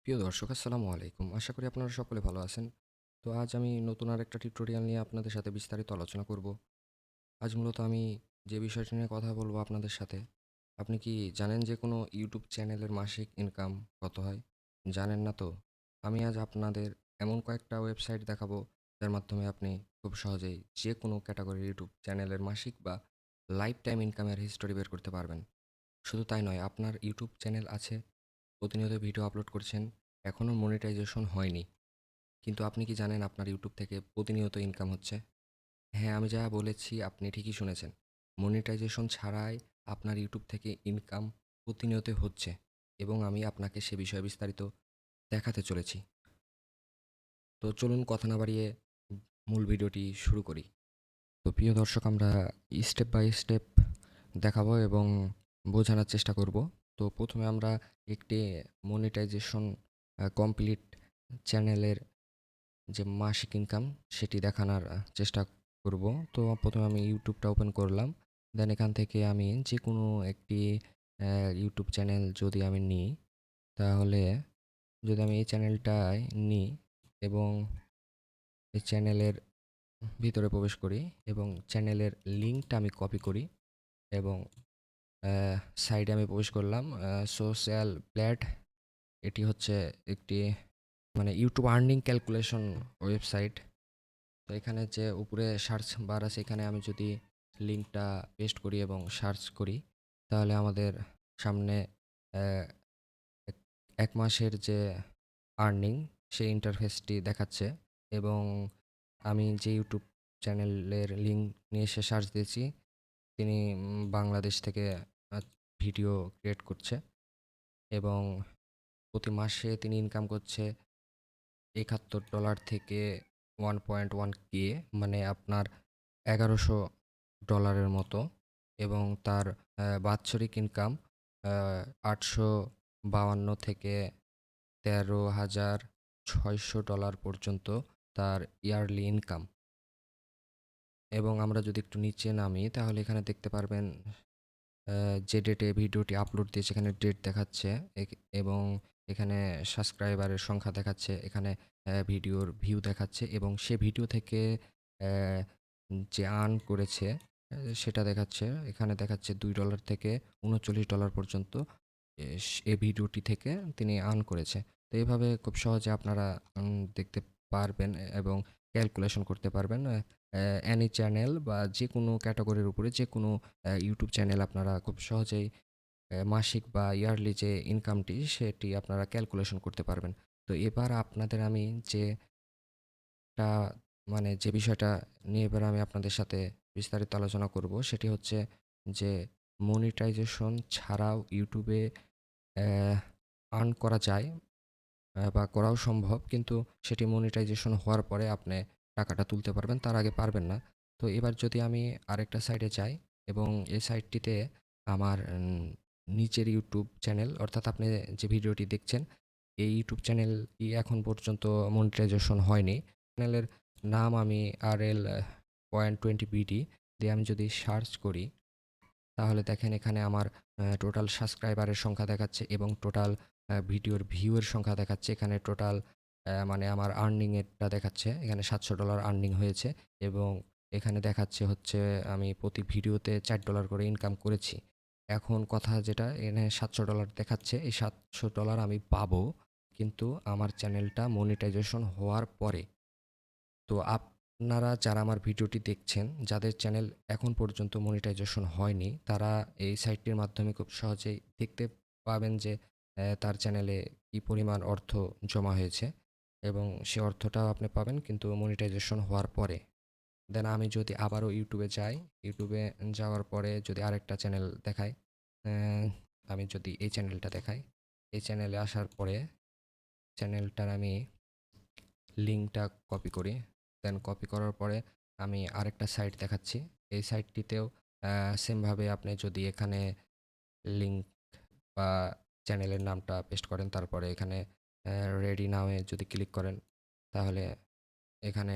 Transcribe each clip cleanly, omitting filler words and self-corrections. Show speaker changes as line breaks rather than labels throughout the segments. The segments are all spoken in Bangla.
প্রিয় দর্শক আসসালামু আলাইকুম। আশা করি আপনারা সকলে ভালো আছেন। তো আজ আমি নতুন আরেকটা টিউটোরিয়াল নিয়ে আপনাদের সাথে বিস্তারিত আলোচনা করব। আজ মূলত আমি যে বিষয়টা নিয়ে কথা বলবো আপনাদের সাথে, আপনি কি জানেন যে কোনো YouTube চ্যানেলের মাসিক ইনকাম কত হয়? জানেন না তো? আমি আজ আপনাদের এমন কয়েকটা ওয়েবসাইট দেখাবো, যার মাধ্যমে আপনি খুব সহজেই যে কোনো ক্যাটাগরির YouTube চ্যানেলের মাসিক বা লাইফ টাইম ইনকামের হিস্টোরি বের করতে পারবেন। শুধু তাই নয়, আপনার YouTube চ্যানেল আছে, প্রতিনিয়ত ভিডিও আপলোড করছেন, এখনও মনিটাইজেশন হয়নি। কিন্তু আপনি কি জানেন আপনার YouTube থেকে প্রতিনিয়ত ইনকাম হচ্ছে? হ্যাঁ, আমি যা বলেছি আপনি ঠিকই শুনেছেন। মনিটাইজেশন ছাড়াই আপনার YouTube থেকে ইনকাম প্রতিনিয়ত হচ্ছে এবং আমি আপনাকে সে বিষয়ে বিস্তারিত দেখাতে চলেছি। তো চলুন কথা না বাড়িয়ে মূল ভিডিওটি শুরু করি। তো প্রিয় দর্শক, আমরা স্টেপ বাই স্টেপ দেখাবো এবং বোঝানোর চেষ্টা করব। তো প্রথমে আমরা একটি মনিটাইজেশন কমপ্লিট চ্যানেলের যে মাসিক ইনকাম সেটি দেখানোর চেষ্টা করব। তো প্রথমে আমি ইউটিউবটা ওপেন করলাম। দেন এখান থেকে আমি যে কোনো একটি ইউটিউব চ্যানেল যদি আমি নিই, তাহলে যদি আমি এই চ্যানেলটায় নিই এবং এই চ্যানেলের ভিতরে প্রবেশ করি এবং চ্যানেলের লিঙ্কটা আমি কপি করি এবং সাইডে আমি প্রবেশ করলাম সোশ্যাল প্ল্যাট। এটি হচ্ছে একটি মানে ইউটিউব আর্নিং ক্যালকুলেশন ওয়েবসাইট। তো এখানে যে উপরে সার্চ বার আছে, এখানে আমি যদি লিঙ্কটা পেস্ট করি এবং সার্চ করি, তাহলে আমাদের সামনে আহ, এক এক মাসের যে আর্নিং সেই ইন্টারফেসটি দেখাচ্ছে এবং আমি যে ইউটিউব চ্যানেলের লিঙ্ক নিয়ে এসে সার্চ দিয়েছি, তিনি বাংলাদেশ থেকে ভিডিও ক্রিয়েট করছে এবং প্রতি মাসে তিনি ইনকাম করছে $71 থেকে 1.1K, মানে আপনার $1100 মতো, এবং তার বাৎসরিক ইনকাম 852 থেকে $13,600 পর্যন্ত তার ইয়ারলি ইনকাম। এবং আমরা যদি একটু নিচে নামি, তাহলে এখানে দেখতে পারবেন যে ডেটে ভিডিওটি আপলোড দিয়েছে এখানে ডেট দেখাচ্ছে এবং এখানে সাবস্ক্রাইবারের সংখ্যা দেখাচ্ছে, এখানে ভিডিওর ভিউ দেখাচ্ছে এবং সে ভিডিও থেকে আহ, যে আর্ন করেছে সেটা দেখাচ্ছে। এখানে দেখাচ্ছে $2 থেকে $39 পর্যন্ত এই ভিডিওটি থেকে তিনি আর্ন করেছে। তো এইভাবে খুব সহজে আপনারা দেখতে পারবেন এবং ক্যালকুলেশন করতে পারবেন অ্যানি চ্যানেল বা যে কোনো ক্যাটাগরির উপরে যে কোনো ইউটিউব চ্যানেল আপনারা খুব সহজেই মাসিক বা ইয়ারলি যে ইনকামটি সেটি আপনারা ক্যালকুলেশন করতে পারবেন। তো এবার আপনাদের আমি যেটা মানে যে বিষয়টা নিয়ে এবার আমি আপনাদের সাথে বিস্তারিত আলোচনা করব, সেটি হচ্ছে যে মনিটাইজেশন ছাড়াও ইউটিউবে আর্ন করা যায় বা করাও সম্ভব, কিন্তু সেটি মনিটাইজেশন হওয়ার পরে আপনি টাকাটা তুলতে পারবেন, তার আগে পারবেন না। তো এবার যদি আমি আরেকটা সাইটে যাই এবং এই সাইটটিতে আমার নিচের ইউটিউব চ্যানেল, অর্থাৎ আপনি যে ভিডিওটি দেখছেন এই ইউটিউব চ্যানেলটি এখন পর্যন্ত মনিটাইজেশন হয়নি। চ্যানেলের নাম আমি RL.20BD দিয়ে আমি যদি সার্চ করি, তাহলে দেখেন এখানে আমার টোটাল সাবস্ক্রাইবারের সংখ্যা দেখাচ্ছে এবং টোটাল ভিডিওর ভিউয়ের সংখ্যা দেখাচ্ছে। এখানে টোটাল মানে আমার আর্নিংয়েরটা দেখাচ্ছে। এখানে $700 আর্নিং হয়েছে এবং এখানে দেখাচ্ছে হচ্ছে আমি প্রতি ভিডিওতে $4 করে ইনকাম করেছি। এখন কথা যেটা, এখানে $700 দেখাচ্ছে, এই $700 আমি পাবো কিন্তু আমার চ্যানেলটা মনিটাইজেশন হওয়ার পরে। তো আপনারা যারা আমার ভিডিওটি দেখছেন, যাদের চ্যানেল এখন পর্যন্ত মনিটাইজেশন হয়নি, তারা এই সাইটটির মাধ্যমে খুব সহজেই দেখতে পাবেন যে তার চ্যানেলে কী পরিমাণ অর্থ জমা হয়েছে এবং সে অর্থটাও আপনি পাবেন কিন্তু মনিটাইজেশন হওয়ার পরে। দেন আমি যদি আবারও ইউটিউবে যাই, ইউটিউবে যাওয়ার পরে যদি আরেকটা চ্যানেল দেখাই, অ্যা আমি যদি এই চ্যানেলটা দেখাই, এই চ্যানেলে আসার পরে চ্যানেলটার আমি লিঙ্কটা কপি করি। দেন কপি করার পরে আমি আরেকটা সাইট দেখাচ্ছি। এই সাইটটিতেও সেমভাবে আপনি যদি এখানে লিঙ্ক বা চ্যানেলের নামটা পেস্ট করেন, তারপরে এখানে রেডি নাও এ যদি ক্লিক করেন, তাহলে এখানে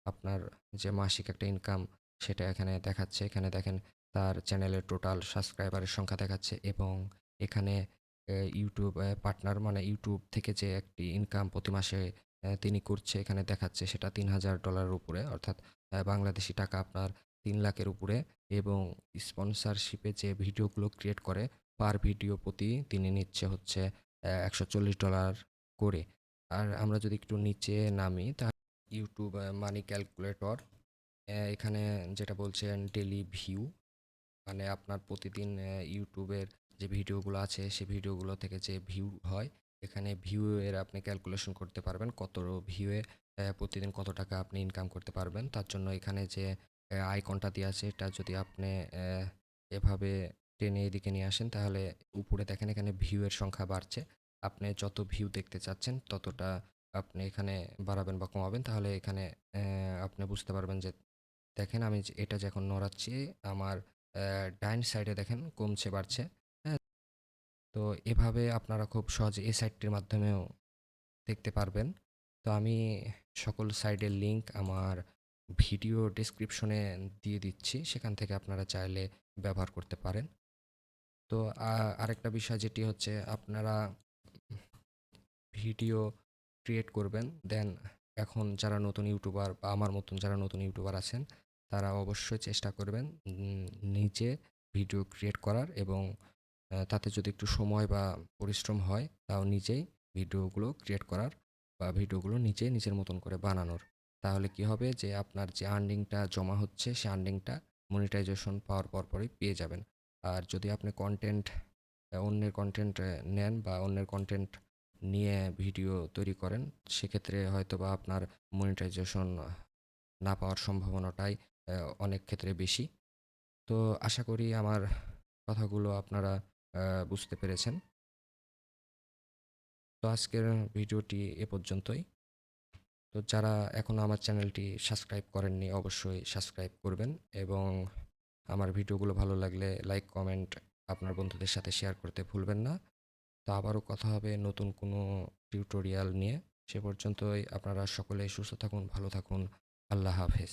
আপনার যে মাসিক একটা ইনকাম সেটা এখানে দেখাচ্ছে। এখানে দেখেন তার চ্যানেলের টোটাল সাবস্ক্রাইবারের সংখ্যা দেখাচ্ছে এবং এখানে ইউটিউব পার্টনার, মানে ইউটিউব থেকে যে একটি ইনকাম প্রতি মাসে তিনি করছে, এখানে দেখাচ্ছে সেটা $3000 উপরে, অর্থাৎ বাংলাদেশি টাকা আপনার 3 লাখের উপরে। এবং স্পন্সরশিপে যে ভিডিওগুলো ক্রিয়েট করে পার ভিডিও প্রতি তিনি নিচ্ছে হচ্ছে $140 করে। আর আমরা যদি একটু নিচে নামি, তাহলে ইউটিউব মানি ক্যালকুলেটর, এখানে যেটা বলছেন ডেলি ভিউ, মানে আপনার প্রতিদিন ইউটিউবের যে ভিডিওগুলো আছে সেই ভিডিওগুলো থেকে যে ভিউ হয়, এখানে ভিউ এর আপনি ক্যালকুলেশন করতে পারবেন কত ভিউয়ে প্রতিদিন কত টাকা আপনি ইনকাম করতে পারবেন। তার জন্য এখানে যে আইকনটা দেওয়া আছে, এটা যদি আপনি এভাবে টেনে এদিকে নিয়ে আসেন, তাহলে উপরে দেখেন এখানে ভিউ এর সংখ্যা বাড়ছে। আপনি যত ভিউ দেখতে চাচ্ছেন ততটা আপনি এখানে বাড়াবেন বা কমাবেন, তাহলে এখানে আপনি বুঝতে পারবেন যে দেখেন আমি এটা যখন নড়াচ্ছি, আমার ডাইন সাইডে দেখেন কমছে বাড়ছে। হ্যাঁ, তো এভাবে আপনারা খুব সহজে এই সাইটটির মাধ্যমেও দেখতে পারবেন। তো আমি সকল সাইডের লিংক আমার ভিডিও ডেসক্রিপশনে দিয়ে দিচ্ছি, সেখান থেকে আপনারা চাইলে ব্যবহার করতে পারেন। তো আরেকটা বিষয় যেটি হচ্ছে, আপনারা ভিডিও ক্রিয়েট করবেন, দেন এখন যারা নতুন ইউটিউবার বা আমার মতন যারা নতুন ইউটিউবার আছেন, তারা অবশ্যই চেষ্টা করবেন নিজে ভিডিও ক্রিয়েট করার, এবং তাতে যদি একটু সময় বা পরিশ্রম হয় তাও নিজেই ভিডিওগুলো ক্রিয়েট করার বা ভিডিওগুলো নিজে নিজের মতন করে বানানোর। তাহলে কি হবে যে আপনার যে আর্নিংটা জমা হচ্ছে সে আর্নিংটা মনিটাইজেশন পাওয়ার পরপরই পেয়ে যাবেন। আর যদি আপনি কন্টেন্ট অন্যের কন্টেন্ট নেন বা অন্যের কন্টেন্ট নিয়ে ভিডিও তৈরি করেন, সেক্ষেত্রে হয়তোবা আপনার মনিটাইজেশন না পাওয়ার সম্ভাবনাটাই অনেক ক্ষেত্রে বেশি। তো আশা করি আমার কথাগুলো আপনারা বুঝতে পেরেছেন। তো আজকের ভিডিওটি এ পর্যন্তই। তো যারা এখনও আমার চ্যানেলটি সাবস্ক্রাইব করেননি, অবশ্যই সাবস্ক্রাইব করবেন, এবং আমার ভিডিওগুলো ভালো লাগলে লাইক, কমেন্ট আপনার বন্ধুদের সাথে শেয়ার করতে ভুলবেন না। তো আবারও কথা হবে নতুন কোনো টিউটোরিয়াল নিয়ে। সে পর্যন্তই আপনারা সকলেই সুস্থ থাকুন, ভালো থাকুন। আল্লাহ হাফেজ।